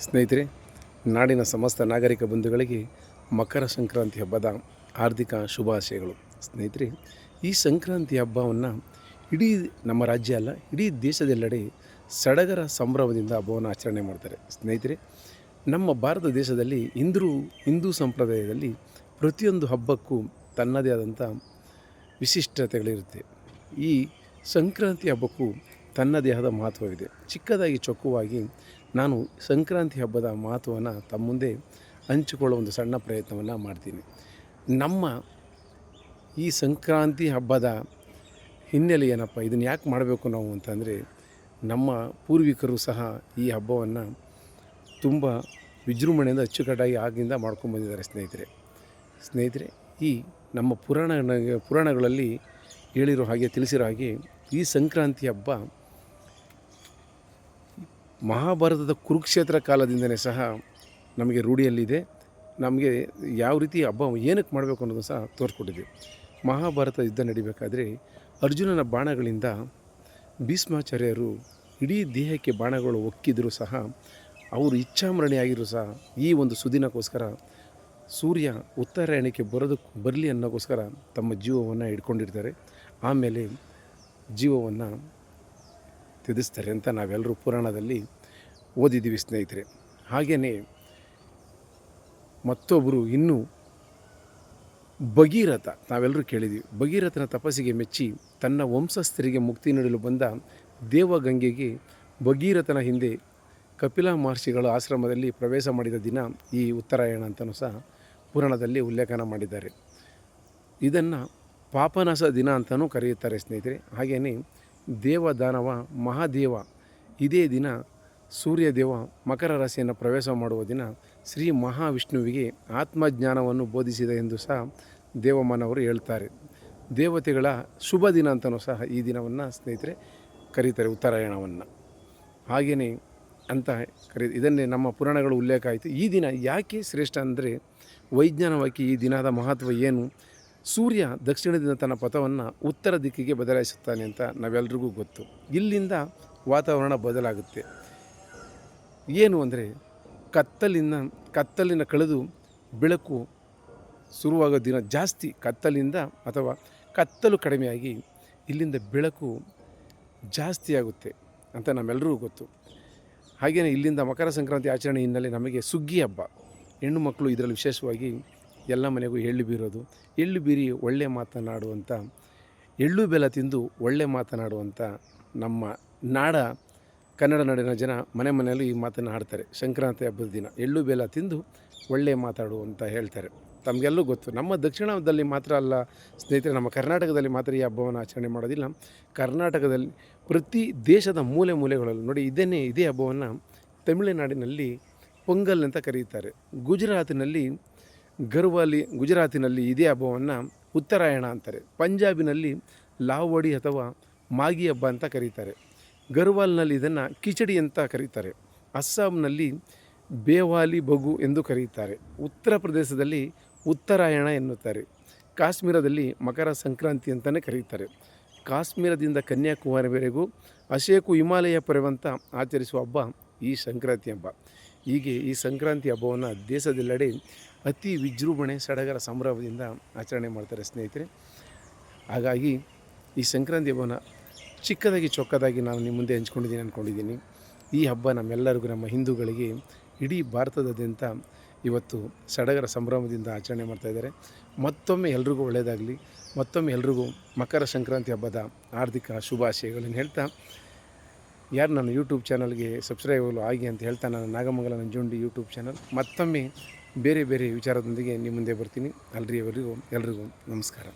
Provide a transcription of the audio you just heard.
ಸ್ನೇಹಿತರೆ, ನಾಡಿನ ಸಮಸ್ತ ನಾಗರಿಕ ಬಂಧುಗಳಿಗೆ ಮಕರ ಸಂಕ್ರಾಂತಿ ಹಬ್ಬದ ಹಾರ್ದಿಕ ಶುಭಾಶಯಗಳು. ಸ್ನೇಹಿತರೆ, ಈ ಸಂಕ್ರಾಂತಿ ಹಬ್ಬವನ್ನು ಇಡೀ ನಮ್ಮ ರಾಜ್ಯ ಅಲ್ಲ, ಇಡೀ ದೇಶದೆಲ್ಲೆಡೆ ಸಡಗರ ಸಂಭ್ರಮದಿಂದ ಹಬ್ಬವನ್ನು ಆಚರಣೆ ಮಾಡ್ತಾರೆ. ಸ್ನೇಹಿತರೆ, ನಮ್ಮ ಭಾರತ ದೇಶದಲ್ಲಿ ಹಿಂದೂ ಸಂಪ್ರದಾಯದಲ್ಲಿ ಪ್ರತಿಯೊಂದು ಹಬ್ಬಕ್ಕೂ ತನ್ನದೇ ಆದಂಥ ವಿಶಿಷ್ಟತೆಗಳಿರುತ್ತೆ. ಈ ಸಂಕ್ರಾಂತಿ ಹಬ್ಬಕ್ಕೂ ತನ್ನದೇ ಆದ ಮಹತ್ವವಿದೆ. ಚಿಕ್ಕದಾಗಿ ಚೊಕ್ಕವಾಗಿ ನಾನು ಸಂಕ್ರಾಂತಿ ಹಬ್ಬದ ಮಹತ್ವವನ್ನು ತಮ್ಮ ಮುಂದೆ ಹಂಚಿಕೊಳ್ಳೋ ಒಂದು ಸಣ್ಣ ಪ್ರಯತ್ನವನ್ನು ಮಾಡ್ತೀನಿ. ನಮ್ಮ ಈ ಸಂಕ್ರಾಂತಿ ಹಬ್ಬದ ಹಿನ್ನೆಲೆ ಏನಪ್ಪ, ಇದನ್ನು ಯಾಕೆ ಮಾಡಬೇಕು ನಾವು ಅಂತಂದರೆ, ನಮ್ಮ ಪೂರ್ವಿಕರು ಸಹ ಈ ಹಬ್ಬವನ್ನು ತುಂಬ ವಿಜೃಂಭಣೆಯಿಂದ ಅಚ್ಚುಕಟ್ಟಾಗಿ ಆಗಿಂದ ಮಾಡ್ಕೊಂಡ್ಬಂದಿದ್ದಾರೆ. ಸ್ನೇಹಿತರೆ, ಈ ನಮ್ಮ ಪುರಾಣಗಳಲ್ಲಿ ಹೇಳಿರೋ ಹಾಗೆ, ತಿಳಿಸಿರೋ ಹಾಗೆ, ಈ ಸಂಕ್ರಾಂತಿ ಹಬ್ಬ ಮಹಾಭಾರತದ ಕುರುಕ್ಷೇತ್ರ ಕಾಲದಿಂದಲೇ ಸಹ ನಮಗೆ ರೂಢಿಯಲ್ಲಿದೆ. ನಮಗೆ ಯಾವ ರೀತಿ ಹಬ್ಬ ಏನಕ್ಕೆ ಮಾಡಬೇಕು ಅನ್ನೋದು ಸಹ ತೋರಿಸ್ಕೊಟ್ಟಿದೆ. ಮಹಾಭಾರತ ಯುದ್ಧ ನಡಿಬೇಕಾದ್ರೆ ಅರ್ಜುನನ ಬಾಣಗಳಿಂದ ಭೀಷ್ಮಾಚಾರ್ಯರು ಇಡೀ ದೇಹಕ್ಕೆ ಬಾಣಗಳು ಒಕ್ಕಿದರೂ ಸಹ ಅವರು ಇಚ್ಛಾಮರಣಿಯಾಗಿರೂ ಸಹ ಈ ಒಂದು ಸುದಿನಕ್ಕೋಸ್ಕರ ಸೂರ್ಯ ಉತ್ತರಾಯಣಕ್ಕೆ ಬರಲಿ ಅನ್ನೋಕ್ಕೋಸ್ಕರ ತಮ್ಮ ಜೀವವನ್ನು ಇಟ್ಕೊಂಡಿರ್ತಾರೆ. ಆಮೇಲೆ ಜೀವವನ್ನು ತ್ಯಜಿಸ್ತಾರೆ ಅಂತ ನಾವೆಲ್ಲರೂ ಪುರಾಣದಲ್ಲಿ ಓದಿದ್ದೀವಿ. ಸ್ನೇಹಿತರೆ, ಹಾಗೆಯೇ ಮತ್ತೊಬ್ಬರು ಇನ್ನೂ ಭಗೀರಥ, ನಾವೆಲ್ಲರೂ ಕೇಳಿದ್ದೀವಿ. ಭಗೀರಥನ ತಪಸ್ಸಿಗೆ ಮೆಚ್ಚಿ ತನ್ನ ವಂಶಸ್ಥರಿಗೆ ಮುಕ್ತಿ ನೀಡಲು ಬಂದ ದೇವಗಂಗೆಗೆ ಭಗೀರಥನ ಹಿಂದೆ ಕಪಿಲ ಮಹರ್ಷಿಗಳ ಆಶ್ರಮದಲ್ಲಿ ಪ್ರವೇಶ ಮಾಡಿದ ದಿನ ಈ ಉತ್ತರಾಯಣ ಅಂತಲೂ ಸಹ ಪುರಾಣದಲ್ಲಿ ಉಲ್ಲೇಖನ ಮಾಡಿದ್ದಾರೆ. ಇದನ್ನು ಪಾಪನಾಶ ದಿನ ಅಂತಲೂ ಕರೆಯುತ್ತಾರೆ. ಸ್ನೇಹಿತರೆ, ಹಾಗೆಯೇ ದೇವದಾನವ ಮಹಾದೇವ ಇದೇ ದಿನ ಸೂರ್ಯದೇವ ಮಕರ ರಾಶಿಯನ್ನು ಪ್ರವೇಶ ಮಾಡುವ ದಿನ ಶ್ರೀ ಮಹಾವಿಷ್ಣುವಿಗೆ ಆತ್ಮಜ್ಞಾನವನ್ನು ಬೋಧಿಸಿದ ಎಂದು ಸಹ ದೇವಮಾನವರು ಹೇಳ್ತಾರೆ. ದೇವತೆಗಳ ಶುಭ ದಿನ ಅಂತಲೂ ಸಹ ಈ ದಿನವನ್ನು ಸ್ನೇಹಿತರೆ ಕರೀತಾರೆ, ಉತ್ತರಾಯಣವನ್ನು. ಹಾಗೆಯೇ ಅಂತ ಇದನ್ನೇ ನಮ್ಮ ಪುರಾಣಗಳು ಉಲ್ಲೇಖ ಆಯಿತು. ಈ ದಿನ ಯಾಕೆ ಶ್ರೇಷ್ಠ ಅಂದರೆ, ವೈಜ್ಞಾನಿಕವಾಗಿ ಈ ದಿನದ ಮಹತ್ವ ಏನು? ಸೂರ್ಯ ದಕ್ಷಿಣದಿಂದ ತನ್ನ ಪಥವನ್ನು ಉತ್ತರ ದಿಕ್ಕಿಗೆ ಬದಲಾಯಿಸುತ್ತಾನೆ ಅಂತ ನಾವೆಲ್ರಿಗೂ ಗೊತ್ತು. ಇಲ್ಲಿಂದ ವಾತಾವರಣ ಬದಲಾಗುತ್ತೆ. ಏನು ಅಂದರೆ, ಕತ್ತಲಿನ ಕಳೆದು ಬೆಳಕು ಶುರುವಾಗೋ ದಿನ ಜಾಸ್ತಿ, ಕತ್ತಲಿಂದ ಅಥವಾ ಕತ್ತಲು ಕಡಿಮೆಯಾಗಿ ಇಲ್ಲಿಂದ ಬೆಳಕು ಜಾಸ್ತಿ ಆಗುತ್ತೆ ಅಂತ ನಮ್ಮೆಲ್ಲರಿಗೂ ಗೊತ್ತು. ಹಾಗೆಯೇ ಇಲ್ಲಿಂದ ಮಕರ ಸಂಕ್ರಾಂತಿ ಆಚರಣೆ ಹಿನ್ನೆಲೆ ನಮಗೆ ಸುಗ್ಗಿ ಹಬ್ಬ. ಹೆಣ್ಣು ಮಕ್ಕಳು ಇದರಲ್ಲಿ ವಿಶೇಷವಾಗಿ ಎಲ್ಲ ಮನೆಗೂ ಎಳ್ಳು ಬೀರೋದು, ಎಳ್ಳು ಬೀರಿ ಒಳ್ಳೆ ಮಾತನಾಡುವಂಥ, ಎಳ್ಳು ಬೆಲ್ಲ ತಿಂದು ಒಳ್ಳೆ ಮಾತನಾಡುವಂಥ ನಮ್ಮ ಕನ್ನಡ ನಾಡಿನ ಜನ ಮನೆಯಲ್ಲಿ ಈ ಮಾತನ್ನು ಆಡ್ತಾರೆ. ಸಂಕ್ರಾಂತಿ ಹಬ್ಬದ ದಿನ ಎಳ್ಳು ಬೆಲ್ಲ ತಿಂದು ಒಳ್ಳೆ ಮಾತಾಡು ಅಂತ ಹೇಳ್ತಾರೆ. ತಮಗೆಲ್ಲೂ ಗೊತ್ತು. ನಮ್ಮ ದಕ್ಷಿಣದಲ್ಲಿ ಮಾತ್ರ ಅಲ್ಲ ಸ್ನೇಹಿತರೆ, ನಮ್ಮ ಕರ್ನಾಟಕದಲ್ಲಿ ಮಾತ್ರ ಈ ಹಬ್ಬವನ್ನು ಆಚರಣೆ ಮಾಡೋದಿಲ್ಲ. ಕರ್ನಾಟಕದಲ್ಲಿ ಪ್ರತಿ ದೇಶದ ಮೂಲೆಗಳಲ್ಲೂ ನೋಡಿ, ಇದೇ ಹಬ್ಬವನ್ನು ತಮಿಳುನಾಡಿನಲ್ಲಿ ಪೊಂಗಲ್ ಅಂತ ಕರೆಯುತ್ತಾರೆ. ಗುಜರಾತಿನಲ್ಲಿ ಇದೇ ಹಬ್ಬವನ್ನು ಉತ್ತರಾಯಣ ಅಂತಾರೆ. ಪಂಜಾಬಿನಲ್ಲಿ ಲಾವಡಿ ಅಥವಾ ಮಾಗಿ ಹಬ್ಬ ಅಂತ ಕರೀತಾರೆ. ಗರ್ವಾಲ್ನಲ್ಲಿ ಇದನ್ನು ಕಿಚಡಿ ಅಂತ ಕರೀತಾರೆ. ಅಸ್ಸಾಂನಲ್ಲಿ ಬೇವಾಲಿ ಬಗು ಎಂದು ಕರೆಯುತ್ತಾರೆ. ಉತ್ತರ ಪ್ರದೇಶದಲ್ಲಿ ಉತ್ತರಾಯಣ ಎನ್ನುತ್ತಾರೆ. ಕಾಶ್ಮೀರದಲ್ಲಿ ಮಕರ ಸಂಕ್ರಾಂತಿ ಅಂತಲೇ ಕರೆಯುತ್ತಾರೆ. ಕಾಶ್ಮೀರದಿಂದ ಕನ್ಯಾಕುಮಾರಿವರೆಗೂ ಅಶೇಕು ಹಿಮಾಲಯ ಪರ್ಯಂತ ಆಚರಿಸುವ ಹಬ್ಬ ಈ ಸಂಕ್ರಾಂತಿ ಹಬ್ಬ. ಹೀಗೆ ಈ ಸಂಕ್ರಾಂತಿ ಹಬ್ಬವನ್ನು ದೇಶದೆಲ್ಲೆಡೆ ಅತಿ ವಿಜೃಂಭಣೆ ಸಡಗರ ಸಂಭ್ರಮದಿಂದ ಆಚರಣೆ ಮಾಡ್ತಾರೆ. ಸ್ನೇಹಿತರೆ, ಹಾಗಾಗಿ ಈ ಸಂಕ್ರಾಂತಿ ಹಬ್ಬವನ್ನು ಚಿಕ್ಕದಾಗಿ ಚೊಕ್ಕದಾಗಿ ನಾನು ನಿಮ್ಮ ಮುಂದೆ ಹಂಚ್ಕೊಂಡಿದ್ದೀನಿ ಅಂದ್ಕೊಂಡಿದ್ದೀನಿ. ಈ ಹಬ್ಬ ನಮ್ಮೆಲ್ಲರಿಗೂ, ನಮ್ಮ ಹಿಂದೂಗಳಿಗೆ ಇಡೀ ಭಾರತದಾದ್ಯಂತ ಇವತ್ತು ಸಡಗರ ಸಂಭ್ರಮದಿಂದ ಆಚರಣೆ ಮಾಡ್ತಾಯಿದ್ದಾರೆ. ಮತ್ತೊಮ್ಮೆ ಎಲ್ರಿಗೂ ಒಳ್ಳೆಯದಾಗಲಿ. ಮತ್ತೊಮ್ಮೆ ಎಲ್ರಿಗೂ ಮಕರ ಸಂಕ್ರಾಂತಿ ಹಬ್ಬದ ಹಾರ್ದಿಕ ಶುಭಾಶಯಗಳನ್ನು ಹೇಳ್ತಾ, ಯಾರು ನನ್ನ ಯೂಟ್ಯೂಬ್ ಚಾನಲ್ಗೆ ಸಬ್ಸ್ಕ್ರೈಬ್ ಆಗಿ ಅಂತ ಹೇಳ್ತಾ, ನಾನು ನಾಗಮಂಗಲ ನಂಜುಂಡಿ ಯೂಟ್ಯೂಬ್ ಚಾನಲ್ ಮತ್ತೊಮ್ಮೆ ಬೇರೆ ವಿಚಾರದೊಂದಿಗೆ ನಿಮ್ಮ ಮುಂದೆ ಬರ್ತೀನಿ. ಎಲ್ರಿಗೂ ನಮಸ್ಕಾರ.